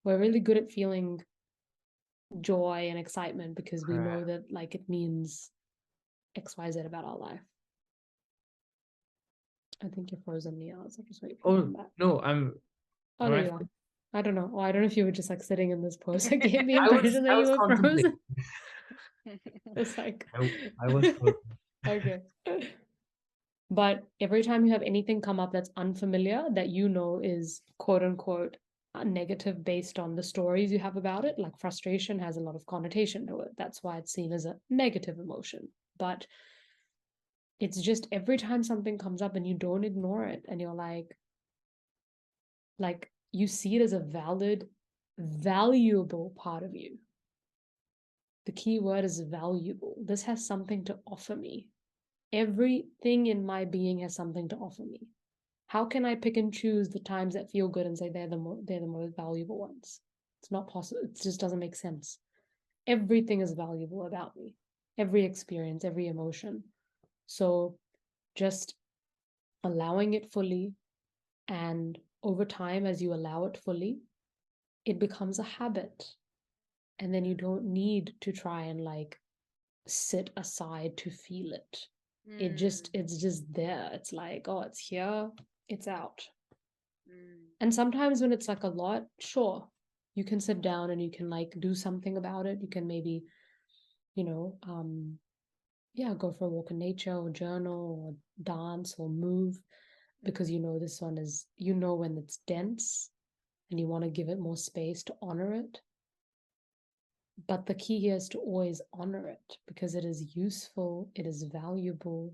We're really good at feeling joy and excitement because we know Crap. that like it means XYZ about our life. I think you're frozen, Nia. So just wait for you to Oh come back. no, Oh, am there I you are. I don't know. Oh, I don't know if you were just like sitting in this pose. I gave the I was impression that I you was were contemplating. frozen. It's like, I was frozen. okay. But every time you have anything come up that's unfamiliar, that you know is quote unquote negative based on the stories you have about it, like frustration has a lot of connotation to it. That's why it's seen as a negative emotion. But it's just every time something comes up and you don't ignore it and you're like you see it as a valid, valuable part of you. the key word is valuable. This has something to offer me. Everything in my being has something to offer me. How can I pick and choose the times that feel good and say they're the most valuable ones? It's not possible. It just doesn't make sense. Everything is valuable about me. Every experience, every emotion. So just allowing it fully, and over time, as you allow it fully, it becomes a habit. And then you don't need to try and like sit aside to feel it. It's just there. It's like, oh, it's here, it's out. And sometimes when it's like a lot, sure, you can sit down and you can like do something about it. You can maybe, you know, go for a walk in nature or journal or dance or move, because you know this one is, you know, when it's dense and you want to give it more space to honor it. But the key here is to always honor it because it is useful, it is valuable,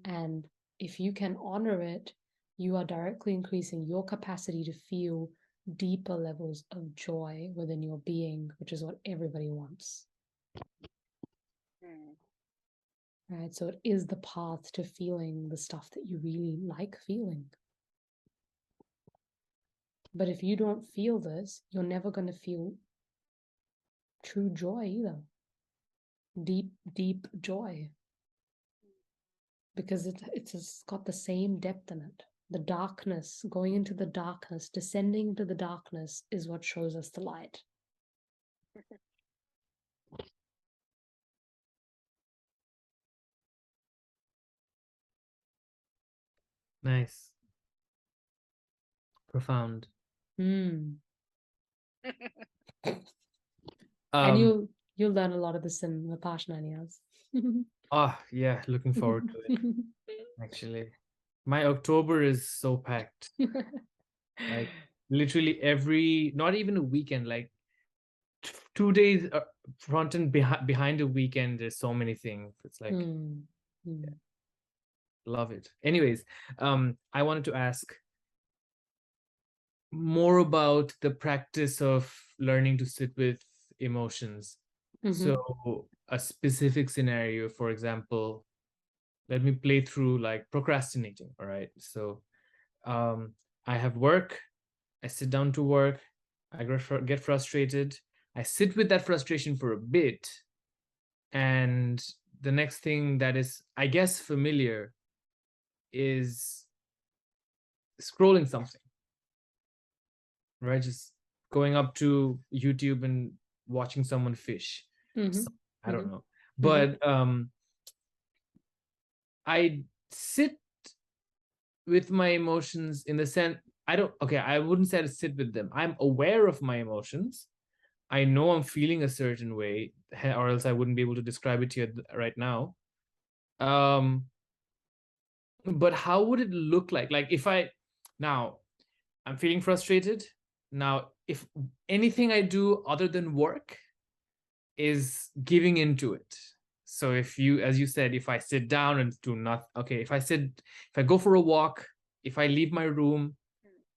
and if you can honor it, you are directly increasing your capacity to feel deeper levels of joy within your being, which is what everybody wants. Right? So it is the path to feeling the stuff that you really like feeling. But if you don't feel this, you're never going to feel true joy either. Deep, deep joy. Because it's got the same depth in it. The darkness, going into the darkness, descending into the darkness is what shows us the light. Nice. Profound. And Um, you'll learn a lot of this in Vipassana anyhows. yeah, looking forward to it, actually. My October is so packed. Like literally not even a weekend, like 2 days front and behind a weekend, there's so many things. It's like, yeah, love it. Anyways, I wanted to ask more about the practice of learning to sit with emotions. So a specific scenario, for example, let me play through like procrastinating. All right. So I have work, I sit down to work, I get frustrated, I sit with that frustration for a bit, and the next thing that is, I guess, familiar is scrolling something, right? Just going up to YouTube and watching someone fish. I don't know. But I sit with my emotions in the sense, I wouldn't say to sit with them. I'm aware of my emotions. I know I'm feeling a certain way, or else I wouldn't be able to describe it to you right now. But how would it look like? Like if now I'm feeling frustrated. Now, if anything I do other than work is giving into it. So if you, as you said, if I sit down and do not, okay, if I go for a walk, if I leave my room,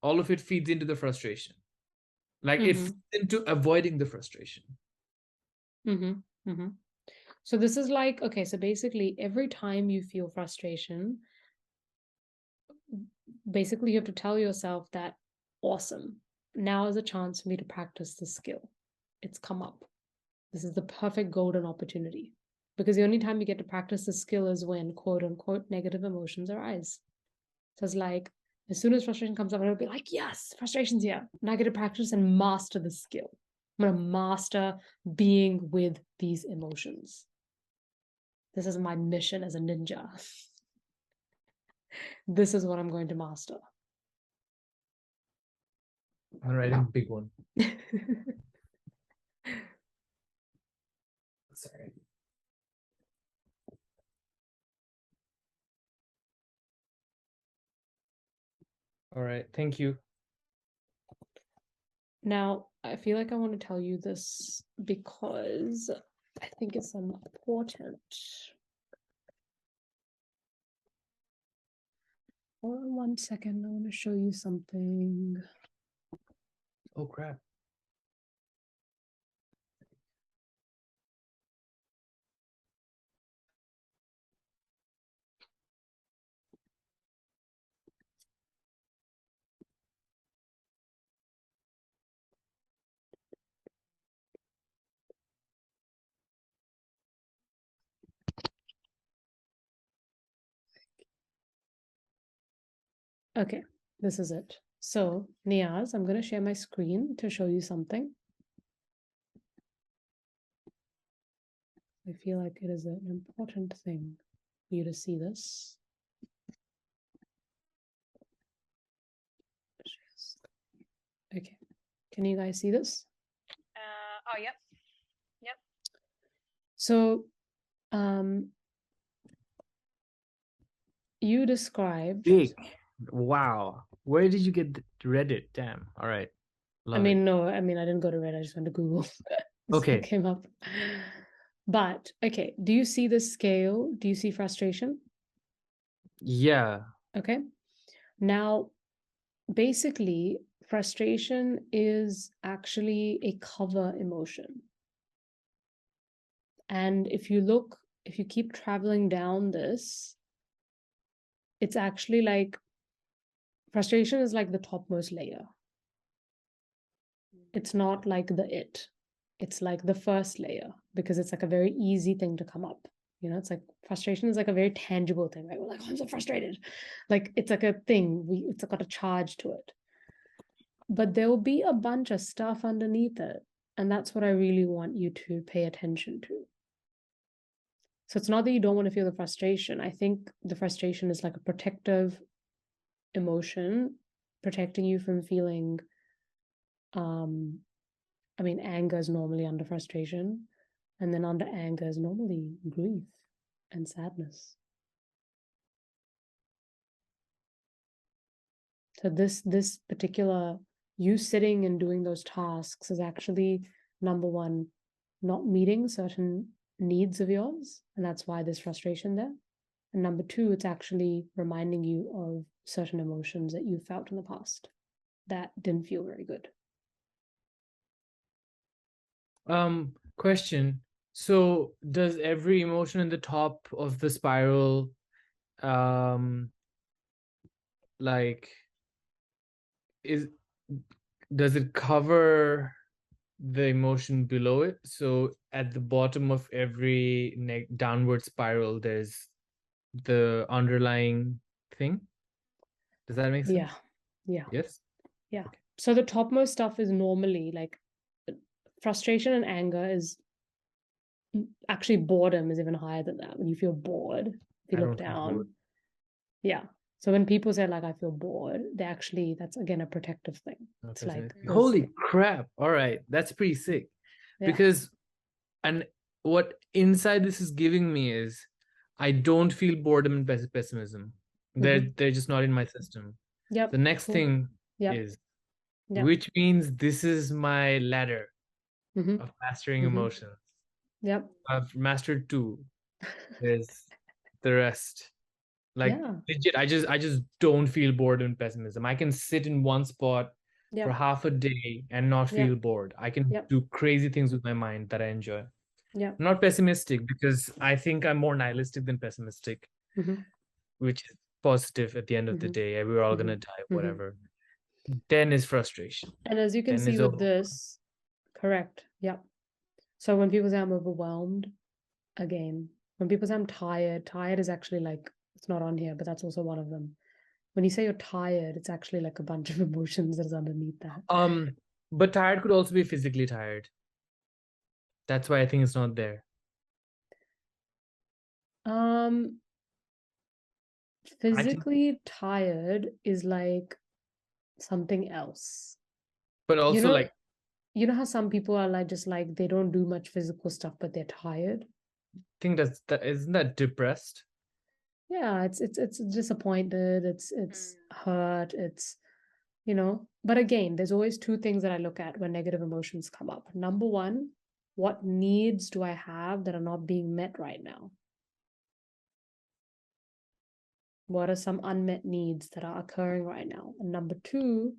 all of it feeds into the frustration. Like it feeds into avoiding the frustration. So this is like, okay, so basically every time you feel frustration, basically you have to tell yourself that, awesome, now is a chance for me to practice the skill. It's come up. This is the perfect golden opportunity. Because the only time you get to practice the skill is when quote unquote negative emotions arise. So it's like, as soon as frustration comes up, I'll be like, yes, frustration's here. And I get to practice and master the skill. I'm going to master being with these emotions. This is my mission as a ninja. This is what I'm going to master. I'm writing a big one. Sorry. All right. Thank you. Now, I feel like I want to tell you this because I think it's important. Hold on 1 second. I want to show you something. Oh, crap. Okay, this is it. So, Niaz, I'm going to share my screen to show you something. I feel like it is an important thing for you to see this. Okay, can you guys see this? Oh, yep. Yep. So, you described. Big. Wow. Where did you get Reddit? Damn. All right. I mean, no, I mean, I didn't go to Reddit. I just went to Google. So Okay. it came up. But okay, do you see the scale? Do you see frustration? Yeah. Okay. Now, basically, frustration is actually a cover emotion. And if you keep traveling down this, it's actually like frustration is like the topmost layer. It's not like it's like the first layer because it's like a very easy thing to come up. You know, it's like frustration is like a very tangible thing, right? We're like, oh, I'm so frustrated. Like it's like a thing. It's got a charge to it. But there will be a bunch of stuff underneath it. And that's what I really want you to pay attention to. So it's not that you don't want to feel the frustration. I think the frustration is like a protective emotion, protecting you from feeling I mean, anger is normally under frustration, and then under anger is normally grief and sadness. So this particular you sitting and doing those tasks is actually number one, not meeting certain needs of yours, and that's why there's frustration there. And number two, it's actually reminding you of certain emotions that you felt in the past that didn't feel very good. Question. So does every emotion in the top of the spiral like is does it cover the emotion below it? So at the bottom of every downward spiral, there's the underlying thing. Does that make sense? Yeah. Yeah. Yes. Yeah. Okay. So the topmost stuff is normally like frustration and anger is actually boredom is even higher than that. When you feel bored, if you I look don't feel bored. down, yeah. So when people say like I feel bored, they actually that's again a protective thing. It's like Holy crap. All right. That's pretty sick. Yeah. Because and what inside this is giving me is I don't feel boredom and pessimism. They're just not in my system. Yep. The next Cool. thing Yep. is Yep. which means this is my ladder Mhm. of mastering Mhm. emotions. Yep. I've mastered 2. There's the rest. Like Yeah. legit, I just don't feel bored and pessimism. I can sit in one spot for Yep. half a day and not Yep. feel bored. I can Yep. do crazy things with my mind that I enjoy. Yep. I'm not pessimistic because I think I'm more nihilistic than pessimistic, Mhm. which is positive at the end of the Mhm. day. We're all gonna Mhm. die, Mhm. whatever. Then is frustration. And as you can Then see is with over. this, correct. Yep. So when people say I'm overwhelmed, again, when people say I'm tired, tired is actually like it's not on here, but that's also one of them. When you say you're tired, it's actually like a bunch of emotions that is underneath that. But tired could also be physically tired. That's why I think it's not there. Physically tired is like something else. But also like You know how some people are like just like they don't do much physical stuff, but they're tired. I think that isn't that depressed? Yeah, it's disappointed, it's hurt, it's but again, there's always two things that I look at when negative emotions come up. Number one, what needs do I have that are not being met right now? What are some unmet needs that are occurring right now? And number two,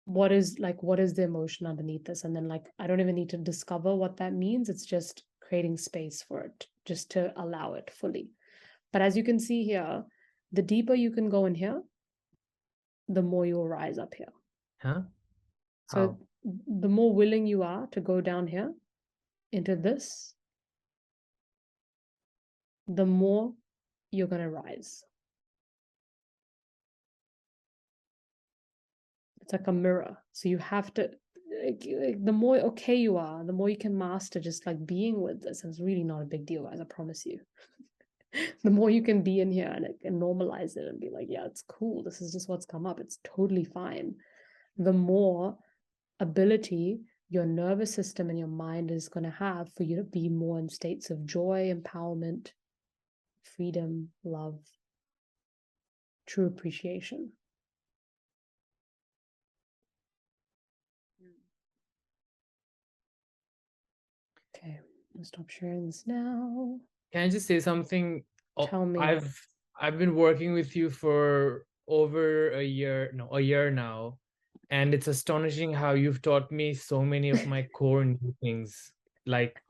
what is the emotion underneath this? And then like I don't even need to discover what that means. It's just creating space for it, just to allow it fully. But as you can see here, the deeper you can go in here, the more you'll rise up here. Huh? So How? the more willing you are to go down here into this, the more you're going to rise. It's like a mirror. So you have to, the more okay you are, the more you can master just like being with this. And it's really not a big deal, guys, I promise you. The more you can be in here and normalize it and be like, yeah, it's cool. This is just what's come up. It's totally fine. The more ability your nervous system and your mind is going to have for you to be more in states of joy, empowerment, freedom, love, true appreciation. Okay, I'm gonna stop sharing this now. Can I just say something? Tell me. I've been working with you for over a year now, and it's astonishing how you've taught me so many of my core new things, like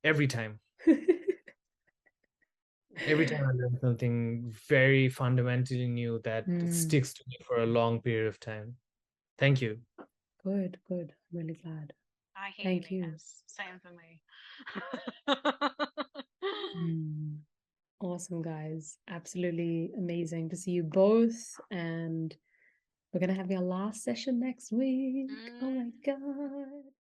every time. Every time I learn something very fundamentally new that sticks to me for a long period of time. Thank you. Good. I'm really glad. I hear Thank you, you. Venus. Same for me. Awesome, guys. Absolutely amazing to see you both. And we're going to have your last session next week. Oh my God.